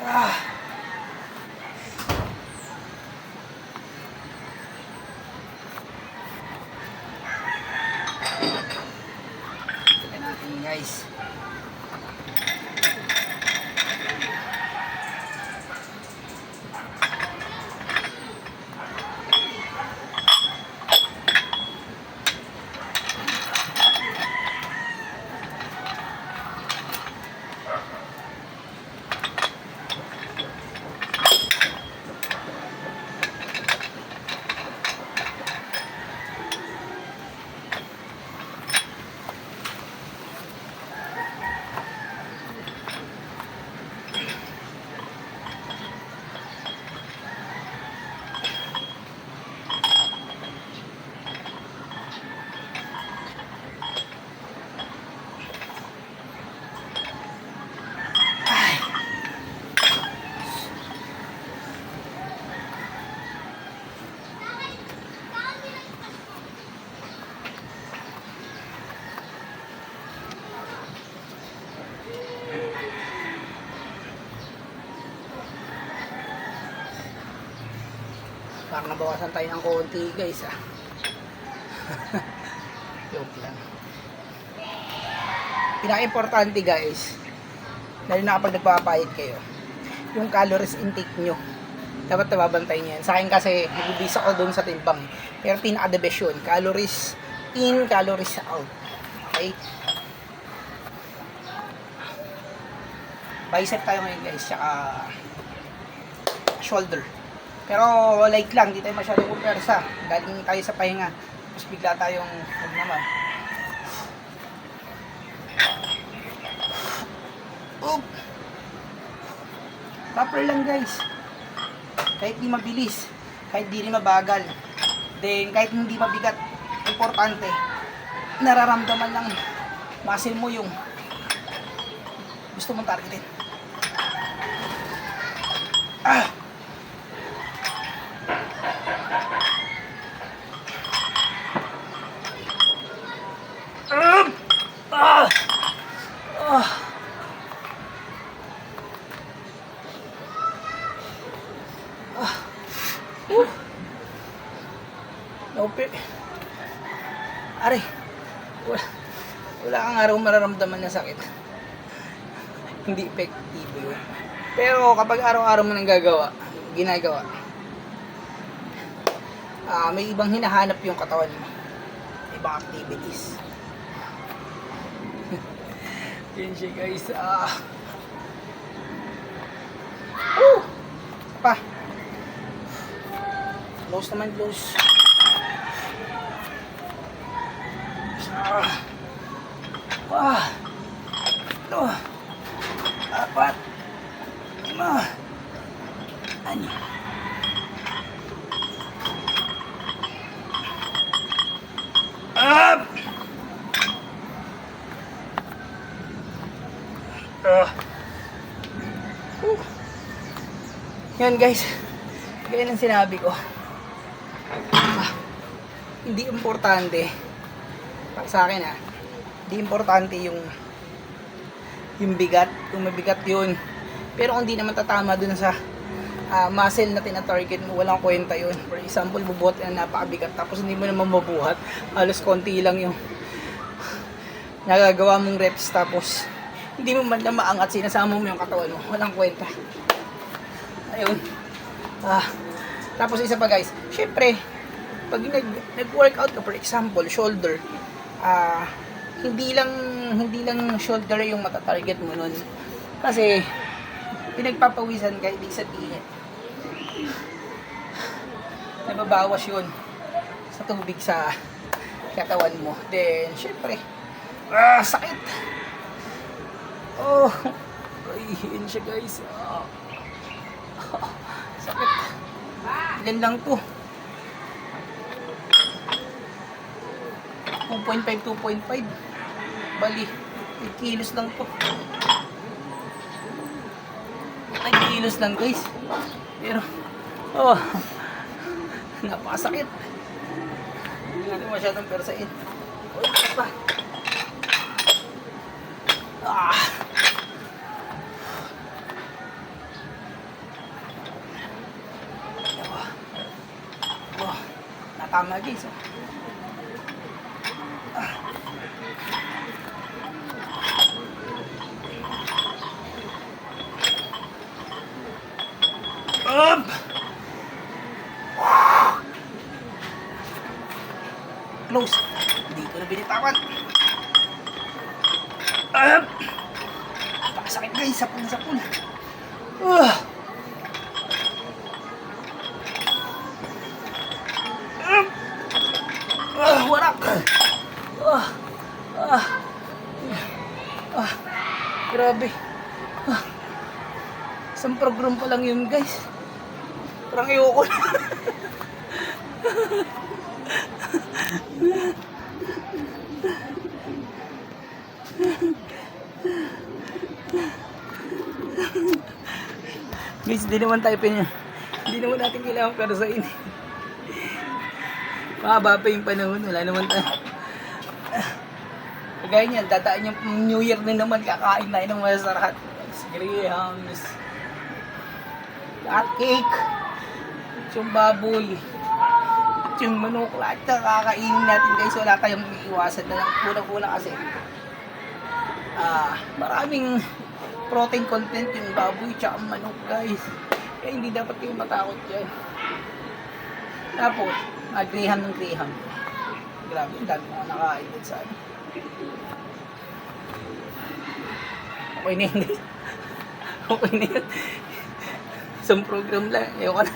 Ah. Tignan natin guys. Parang nabawasan tayo ng konti guys Joke lang. Pinaka-importante guys, lalo na kapag nagpapayat kayo, yung calories intake nyo dapat nababantay nyo yan. Sa akin kasi nagbibisa ko dun sa timbang, pero pinaka-the best yun, calories in, calories out. Okay, bicep tayo ngayon guys, tsaka shoulder. Pero like lang, di tayo masyadong kumpersa. Galing tayo sa pahinga. Tapos bigla tayong huwag naman. Oop! Proper lang guys. Kahit di mabilis, kahit di rin mabagal, then kahit hindi mabigat, importante, nararamdaman ng muscle mo yung gusto mong targetin. Ah! Nope. Are, wala kang araw mararamdaman na sakit. Hindi epektibo yun. Pero kapag araw-araw mo nang ginagawa, may ibang hinahanap yung katawan mo. Ibang activities. Yan siya guys. Pa. Close naman, close. 2, 4, 5, 6. Up! Yan guys, gaya ng sinabi ko, hindi importante para sa akin hindi importante yung bigat, kung mabigat yun, pero kung di naman tatama dun sa muscle na tina-target mo, walang kwenta yun. For example, bubuhat na napakabigat tapos hindi mo naman mabuhat, halos konti lang yung nagagawa mong reps, tapos hindi mo man lang maangat, sinasama mo yung katawan mo, walang kwenta. Ayun. Tapos isa pa guys, syempre pag nag-workout ka, for example, shoulder, hindi lang shoulder yung matatarget mo nun. Kasi pinagpapawisan ka, ibig sabihin nababawas yun sa tubig sa katawan mo. Then syempre sakit. Ay, yun siya guys. Sakit. Ilan lang to? 2.5. Bali, 8 kilos lang to. 8 kilos lang guys. Pero, napakasakit. Hindi natin masyadong persain. Pa. tama guys. Up! Close. Hindi ko na binitawan. Up! Pakasakit guys, sapul. Warak. Grabe. Isang program pa lang yun guys. Parang ayoko na. Guys, hindi naman natin kailangan pero sa ini. Mahaba pa yung panahon, wala naman tayo. Kagaya niyan, dataan yung New Year na naman, kakain na ng masarap. Grahams, hot cake, yung baboy, yung manok, lahat na kakainin natin guys. Wala tayong iiwasan na lang. Unang-una kasi, maraming protein content yung baboy tsaka manok guys. Kaya hindi dapat kayong matakot dyan. Tapos, graham ng graham. Grabe, ang dami mga nakain din sa ano. Okay na yun guys. Okay na yun. Isang program lang. Ayoko na.